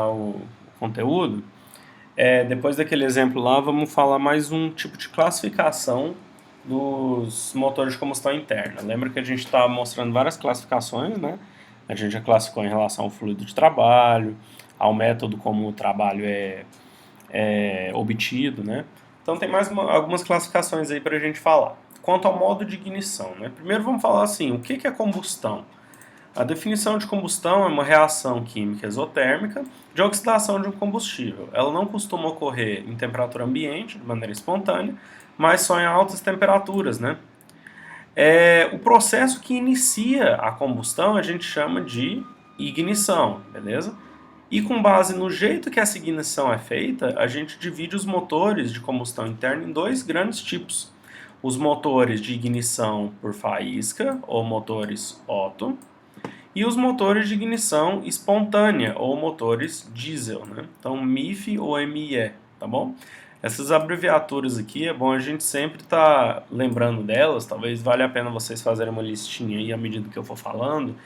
o conteúdo, depois daquele exemplo lá, vamos falar mais um tipo de classificação dos motores de combustão interna. Lembra que a gente está mostrando várias classificações, né? A gente já classificou em relação ao fluido de trabalho, ao método como o trabalho é obtido, né? Então tem mais algumas classificações aí para a gente falar. Quanto ao modo de ignição, né? Primeiro vamos falar assim, o que é combustão? A definição de combustão é uma reação química exotérmica de oxidação de um combustível. Ela não costuma ocorrer em temperatura ambiente, de maneira espontânea, mas só em altas temperaturas, né? O processo que inicia a combustão a gente chama de ignição, beleza? E com base no jeito que essa ignição é feita, a gente divide os motores de combustão interna em dois grandes tipos. Os motores de ignição por faísca, ou motores Otto, e os motores de ignição espontânea, ou motores diesel, né? Então, MIF ou MIE, tá bom? Essas abreviaturas aqui, é bom a gente sempre estar lembrando delas, talvez valha a pena vocês fazerem uma listinha aí à medida que eu for falando,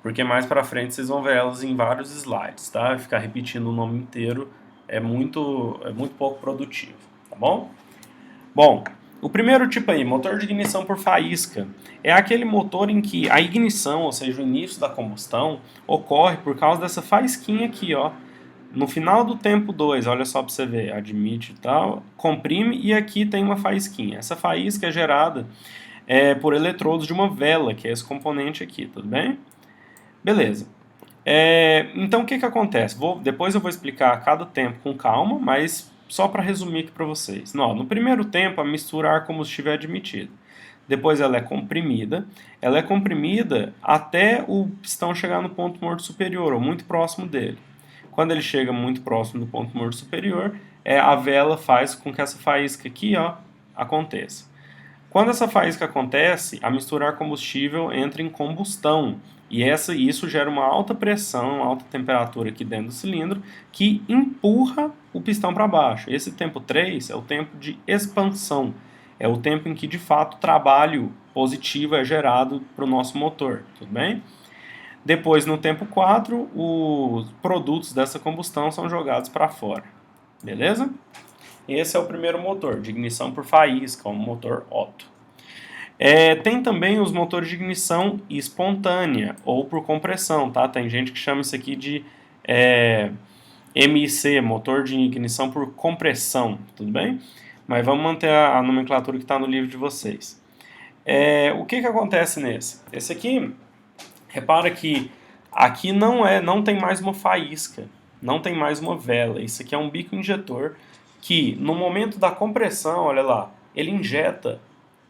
porque mais pra frente vocês vão ver elas em vários slides, tá? Ficar repetindo o nome inteiro é muito pouco produtivo, tá bom? Bom, o primeiro tipo aí, motor de ignição por faísca, é aquele motor em que a ignição, ou seja, o início da combustão, ocorre por causa dessa faísquinha aqui, ó. No final do tempo 2, olha só para você ver, admite e tal, comprime e aqui tem uma faísquinha. Essa faísca é gerada por eletrodos de uma vela, que é esse componente aqui, tudo bem? Beleza. Então o que acontece? Depois eu vou explicar cada tempo com calma, mas só para resumir aqui para vocês. No primeiro tempo, a mistura ar-combustível é admitida. Depois ela é comprimida até o pistão chegar no ponto morto superior, ou muito próximo dele. Quando ele chega muito próximo do ponto morto superior, a vela faz com que essa faísca aqui, ó, aconteça. Quando essa faísca acontece, a mistura ar-combustível entra em combustão. E isso gera uma alta pressão, uma alta temperatura aqui dentro do cilindro, que empurra o pistão para baixo. Esse tempo 3 é o tempo de expansão. É o tempo em que, de fato, trabalho positivo é gerado para o nosso motor. Tudo bem? Depois, no tempo 4, os produtos dessa combustão são jogados para fora. Beleza? Esse é o primeiro motor, de ignição por faísca, um motor Otto. Tem também os motores de ignição espontânea, ou por compressão, tá? Tem gente que chama isso aqui de MIC, motor de ignição por compressão, tudo bem? Mas vamos manter a nomenclatura que está no livro de vocês. O que acontece nesse? Esse aqui, repara que aqui não tem mais uma faísca, não tem mais uma vela. Isso aqui é um bico injetor que, no momento da compressão, olha lá, ele injeta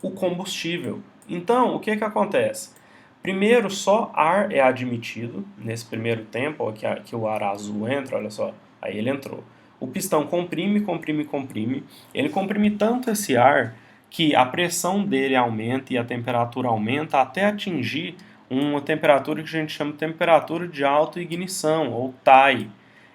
o combustível. Então, o que acontece? Primeiro, só ar é admitido nesse primeiro tempo, que o ar azul entra, olha só, aí ele entrou. O pistão comprime. Ele comprime tanto esse ar que a pressão dele aumenta e a temperatura aumenta até atingir uma temperatura que a gente chama de temperatura de autoignição, ou TAI.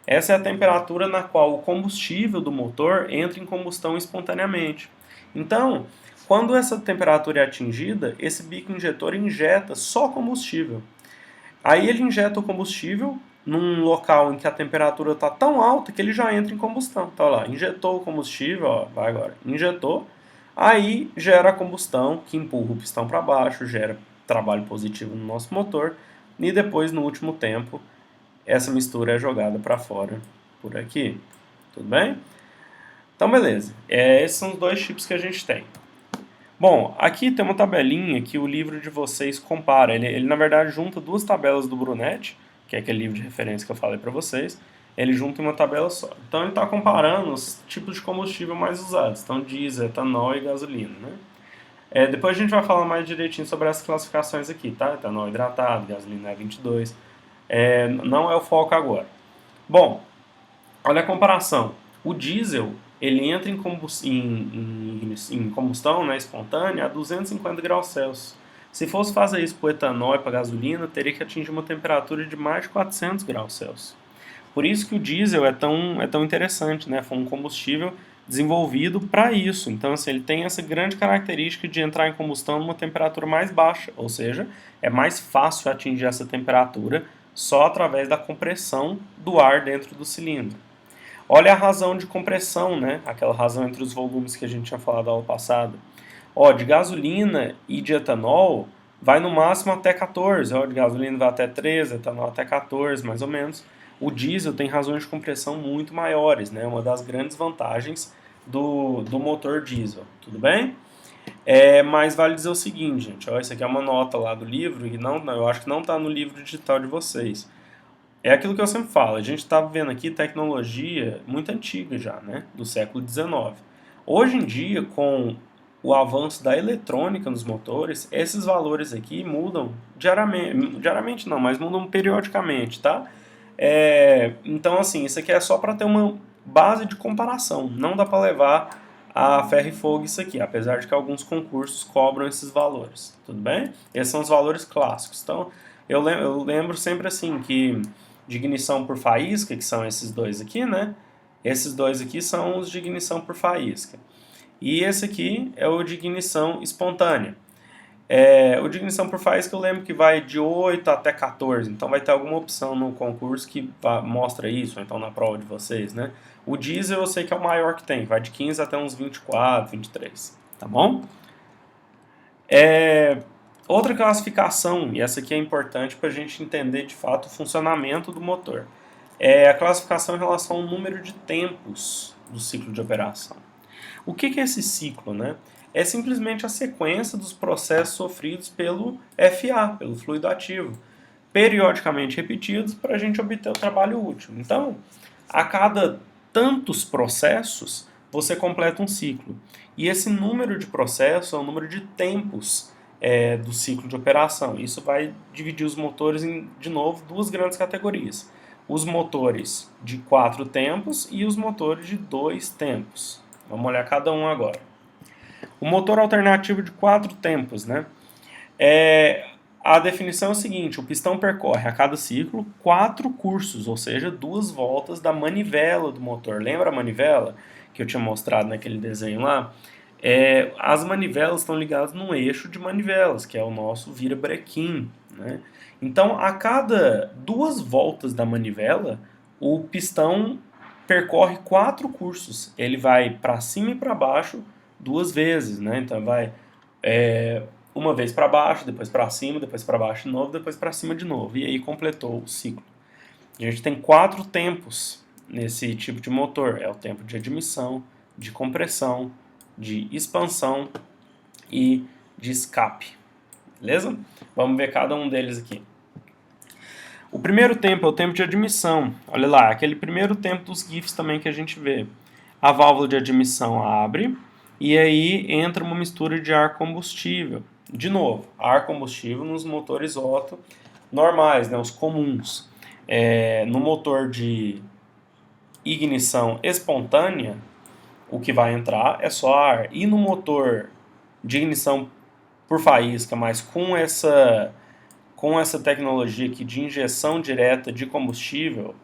Essa é a temperatura na qual o combustível do motor entra em combustão espontaneamente. Então, quando essa temperatura é atingida, esse bico injetor injeta só combustível. Aí ele injeta o combustível num local em que a temperatura está tão alta que ele já entra em combustão. Então, lá, injetou o combustível, ó, vai agora, injetou, aí gera a combustão que empurra o pistão para baixo, gera trabalho positivo no nosso motor, e depois, no último tempo, essa mistura é jogada para fora por aqui. Tudo bem? Então, beleza. Esses são os dois tipos que a gente tem. Bom, aqui tem uma tabelinha que o livro de vocês compara. Ele na verdade, junta duas tabelas do Brunetti, que é aquele livro de referência que eu falei para vocês. Ele junta em uma tabela só. Então, ele está comparando os tipos de combustível mais usados. Então, diesel, etanol e gasolina, né? Depois a gente vai falar mais direitinho sobre as classificações aqui, tá? Etanol hidratado, gasolina E22. Não é o foco agora. Bom, olha a comparação. O diesel, ele entra em combustão, né, espontânea a 250 graus Celsius. Se fosse fazer isso para o etanol e para a gasolina, teria que atingir uma temperatura de mais de 400 graus Celsius. Por isso que o diesel é tão interessante, né? Foi um combustível desenvolvido para isso. Então, assim, ele tem essa grande característica de entrar em combustão numa temperatura mais baixa, ou seja, é mais fácil atingir essa temperatura só através da compressão do ar dentro do cilindro. Olha a razão de compressão, né? Aquela razão entre os volumes que a gente tinha falado na aula passada. Ó, de gasolina e de etanol vai no máximo até 14. Ó, de gasolina vai até 13, etanol até 14, mais ou menos. O diesel tem razões de compressão muito maiores, né? Uma das grandes vantagens do motor diesel. Tudo bem? Mas vale dizer o seguinte, gente. Ó, isso aqui é uma nota lá do livro e eu acho que não está no livro digital de vocês. É aquilo que eu sempre falo, a gente está vendo aqui tecnologia muito antiga já, né, do século XIX. Hoje em dia, com o avanço da eletrônica nos motores, esses valores aqui mudam diariamente não, mas mudam periodicamente, tá? Então, assim, isso aqui é só para ter uma base de comparação, não dá para levar a ferro e fogo isso aqui, apesar de que alguns concursos cobram esses valores, tudo bem? Esses são os valores clássicos. Então, eu lembro sempre assim que de ignição por faísca, que são esses dois aqui, né? Esses dois aqui são os de ignição por faísca. E esse aqui é o de ignição espontânea. O de ignição por faísca eu lembro que vai de 8 até 14, então vai ter alguma opção no concurso que mostra isso, ou então na prova de vocês, né? O diesel eu sei que é o maior que tem, vai de 15 até uns 24, 23, tá bom? Outra classificação, e essa aqui é importante para a gente entender de fato o funcionamento do motor, é a classificação em relação ao número de tempos do ciclo de operação. O que é esse ciclo, né? É simplesmente a sequência dos processos sofridos pelo FA, pelo fluido ativo, periodicamente repetidos para a gente obter o trabalho útil. Então, a cada tantos processos, você completa um ciclo. E esse número de processos é o número de tempos do ciclo de operação. Isso vai dividir os motores em, de novo, duas grandes categorias. Os motores de 4 tempos e os motores de 2 tempos. Vamos olhar cada um agora. O motor alternativo de 4 tempos, né? A definição é o seguinte: o pistão percorre a cada ciclo 4 cursos, ou seja, 2 voltas da manivela do motor. Lembra a manivela que eu tinha mostrado naquele desenho lá? As manivelas estão ligadas num eixo de manivelas, que é o nosso virabrequim, né? Então, a cada 2 voltas da manivela, o pistão percorre 4 cursos. Ele vai para cima e para baixo 2 vezes, né? Então, vai uma vez para baixo, depois para cima, depois para baixo de novo, depois para cima de novo. E aí completou o ciclo. A gente tem 4 tempos nesse tipo de motor. É o tempo de admissão, de compressão, de expansão e de escape. Beleza? Vamos ver cada um deles aqui. O primeiro tempo é o tempo de admissão. Olha lá, aquele primeiro tempo dos GIFs também que a gente vê. A válvula de admissão abre e aí entra uma mistura de ar combustível. De novo, ar combustível nos motores Otto normais, né, os comuns. No motor de ignição espontânea, o que vai entrar é só ar. E no motor de ignição por faísca, mas com essa tecnologia aqui de injeção direta de combustível,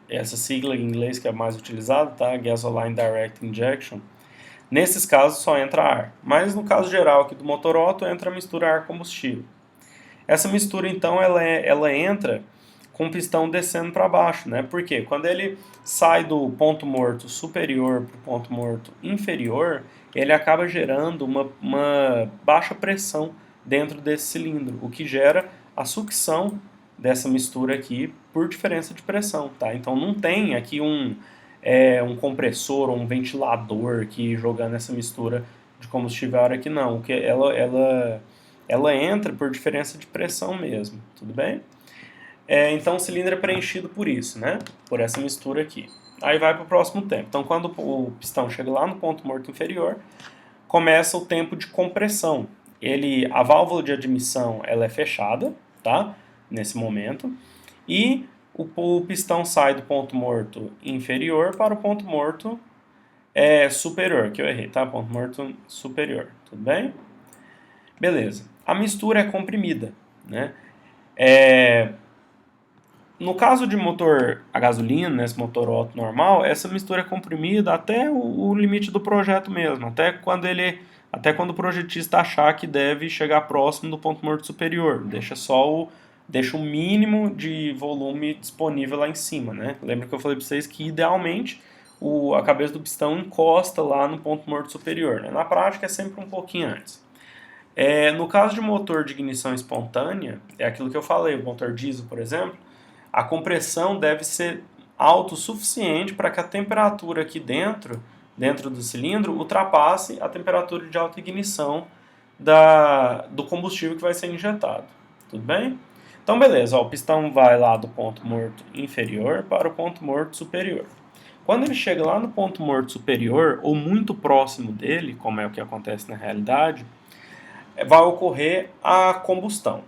essa sigla em inglês que é mais utilizada, tá? Gasoline Direct Injection. Nesses casos só entra ar. Mas no caso geral aqui do motor Otto entra a mistura ar-combustível. Essa mistura então ela entra com o pistão descendo para baixo, né? Porque quando ele sai do ponto morto superior para o ponto morto inferior, ele acaba gerando uma baixa pressão dentro desse cilindro, o que gera a sucção dessa mistura aqui por diferença de pressão, tá? Então não tem aqui um compressor ou um ventilador aqui jogando essa mistura de combustível a ar aqui, não. Que ela entra por diferença de pressão mesmo, tudo bem? Então o cilindro é preenchido por isso, né? Por essa mistura aqui. Aí vai para o próximo tempo. Então quando o pistão chega lá no ponto morto inferior, começa o tempo de compressão. A válvula de admissão ela é fechada, tá? Nesse momento. E o pistão sai do ponto morto inferior para o ponto morto superior, que eu errei, tá? Ponto morto superior, tudo bem? Beleza. A mistura é comprimida, né? No caso de motor a gasolina, nesse motor Otto normal, essa mistura é comprimida até o limite do projeto mesmo, até quando o projetista achar que deve chegar próximo do ponto morto superior, deixa só deixa o mínimo de volume disponível lá em cima, né? Lembra que eu falei para vocês que idealmente a cabeça do pistão encosta lá no ponto morto superior, né? Na prática é sempre um pouquinho antes. No caso de motor de ignição espontânea, é aquilo que eu falei, o motor diesel, por exemplo, a compressão deve ser alta o suficiente para que a temperatura aqui dentro do cilindro, ultrapasse a temperatura de alta ignição do combustível que vai ser injetado. Tudo bem? Então, beleza, ó, o pistão vai lá do ponto morto inferior para o ponto morto superior. Quando ele chega lá no ponto morto superior, ou muito próximo dele, como é o que acontece na realidade, vai ocorrer a combustão.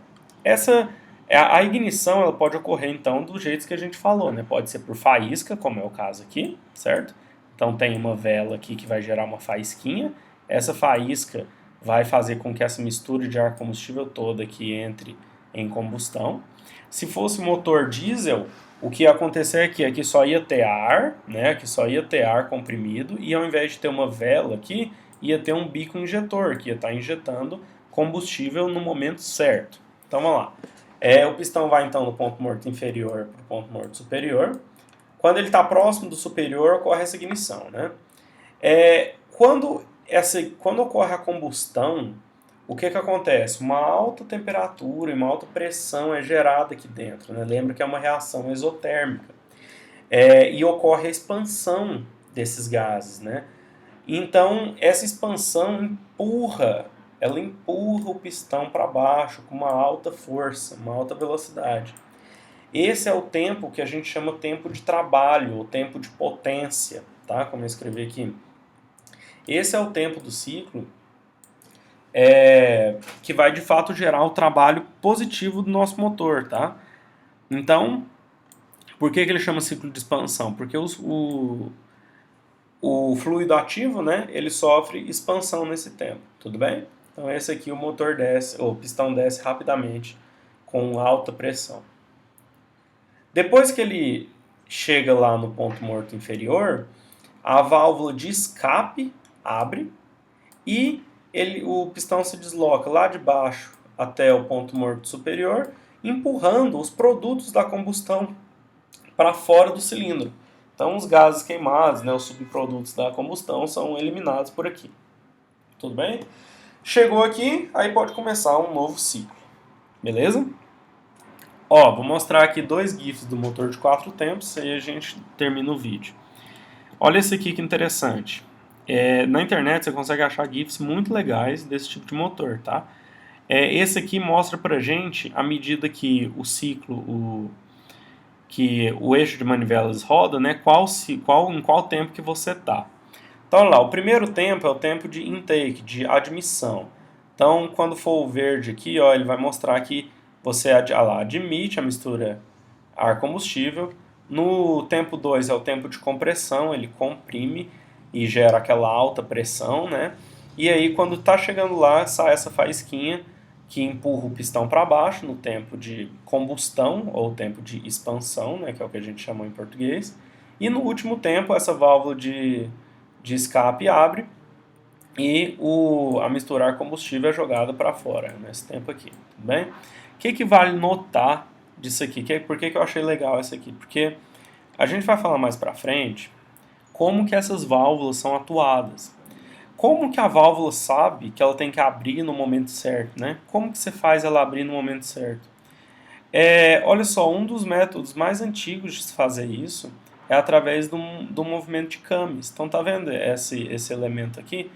A ignição ela pode ocorrer, então, do jeito que a gente falou, né? Pode ser por faísca, como é o caso aqui, certo? Então, tem uma vela aqui que vai gerar uma faísquinha. Essa faísca vai fazer com que essa mistura de ar combustível toda aqui entre em combustão. Se fosse motor diesel, o que ia acontecer é que aqui só ia ter ar, né? Aqui só ia ter ar comprimido, e ao invés de ter uma vela aqui, ia ter um bico injetor, que ia estar injetando combustível no momento certo. Então, vamos lá. O pistão vai, então, do ponto morto inferior para o ponto morto superior. Quando ele está próximo do superior, ocorre essa ignição, né? Quando ocorre a combustão, o que acontece? Uma alta temperatura e uma alta pressão é gerada aqui dentro, né? Lembra que é uma reação exotérmica. E ocorre a expansão desses gases, né? Então, essa expansão empurra o pistão para baixo com uma alta força, uma alta velocidade. Esse é o tempo que a gente chama tempo de trabalho, ou tempo de potência, tá? Como eu escrevi aqui. Esse é o tempo do ciclo que vai, de fato, gerar o trabalho positivo do nosso motor, tá? Então, por que ele chama ciclo de expansão? Porque o fluido ativo, né, ele sofre expansão nesse tempo, tudo bem? Então esse aqui o motor desce, o pistão desce rapidamente com alta pressão. Depois que ele chega lá no ponto morto inferior, a válvula de escape abre e o pistão se desloca lá de baixo até o ponto morto superior, empurrando os produtos da combustão para fora do cilindro. Então os gases queimados, né, os subprodutos da combustão são eliminados por aqui. Tudo bem? Chegou aqui, aí pode começar um novo ciclo. Beleza? Vou mostrar aqui 2 GIFs do motor de 4 tempos e a gente termina o vídeo. Olha esse aqui que interessante. Na internet você consegue achar GIFs muito legais desse tipo de motor, tá? Esse aqui mostra pra gente a medida que o ciclo, que o eixo de manivelas roda, né? Em qual tempo que você está. Então, olha lá, o primeiro tempo é o tempo de intake, de admissão. Então, quando for o verde aqui, ele vai mostrar que você admite a mistura ar-combustível. No tempo 2 é o tempo de compressão, ele comprime e gera aquela alta pressão, né? E aí, quando está chegando lá, sai essa faísquinha que empurra o pistão para baixo no tempo de combustão, ou tempo de expansão, né, que é o que a gente chama em português. E no último tempo, essa válvula de escape abre e a misturar combustível é jogada para fora, nesse tempo aqui, tudo bem? O que vale notar disso aqui? Por que eu achei legal isso aqui? Porque a gente vai falar mais para frente como que essas válvulas são atuadas. Como que a válvula sabe que ela tem que abrir no momento certo, né? Como que você faz ela abrir no momento certo? Olha só, um dos métodos mais antigos de se fazer isso é através do movimento de Cummins. Então, tá vendo esse elemento aqui?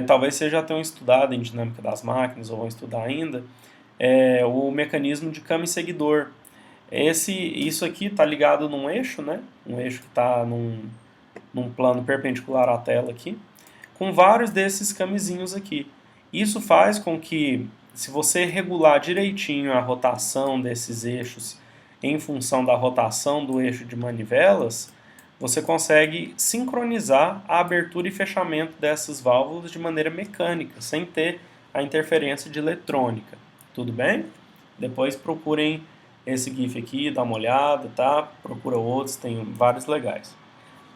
Talvez vocês já tenham estudado em dinâmica das máquinas, ou vão estudar ainda, o mecanismo de Cummins seguidor. Isso aqui está ligado num eixo, né? Um eixo que está num plano perpendicular à tela aqui, com vários desses camisinhos aqui. Isso faz com que, se você regular direitinho a rotação desses eixos em função da rotação do eixo de manivelas, você consegue sincronizar a abertura e fechamento dessas válvulas de maneira mecânica, sem ter a interferência de eletrônica. Tudo bem? Depois procurem esse GIF aqui, dá uma olhada, tá? Procura outros, tem vários legais.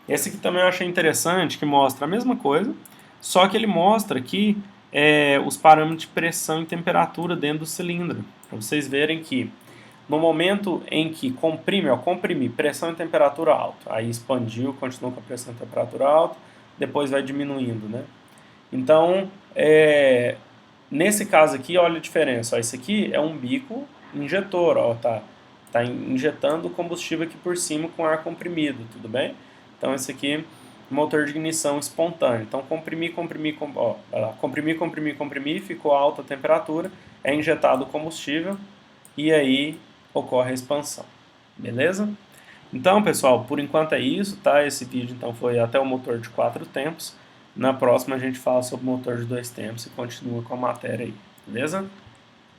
Esse aqui também eu achei interessante, que mostra a mesma coisa, só que ele mostra aqui os parâmetros de pressão e temperatura dentro do cilindro, para vocês verem que No momento em que comprime, ó, comprimir, pressão e temperatura alta, aí expandiu, continua com a pressão e temperatura alta, depois vai diminuindo, né? Então, nesse caso aqui, olha a diferença, ó, esse aqui é um bico injetor, ó, tá injetando combustível aqui por cima com ar comprimido, tudo bem? Então, esse aqui motor de ignição espontâneo. Então, comprimir, ó, vai lá, comprimir, ficou alta a temperatura, é injetado o combustível e aí ocorre a expansão. Beleza? Então, pessoal, por enquanto é isso, tá? Esse vídeo então foi até o motor de 4 tempos. Na próxima a gente fala sobre o motor de 2 tempos e continua com a matéria aí. Beleza?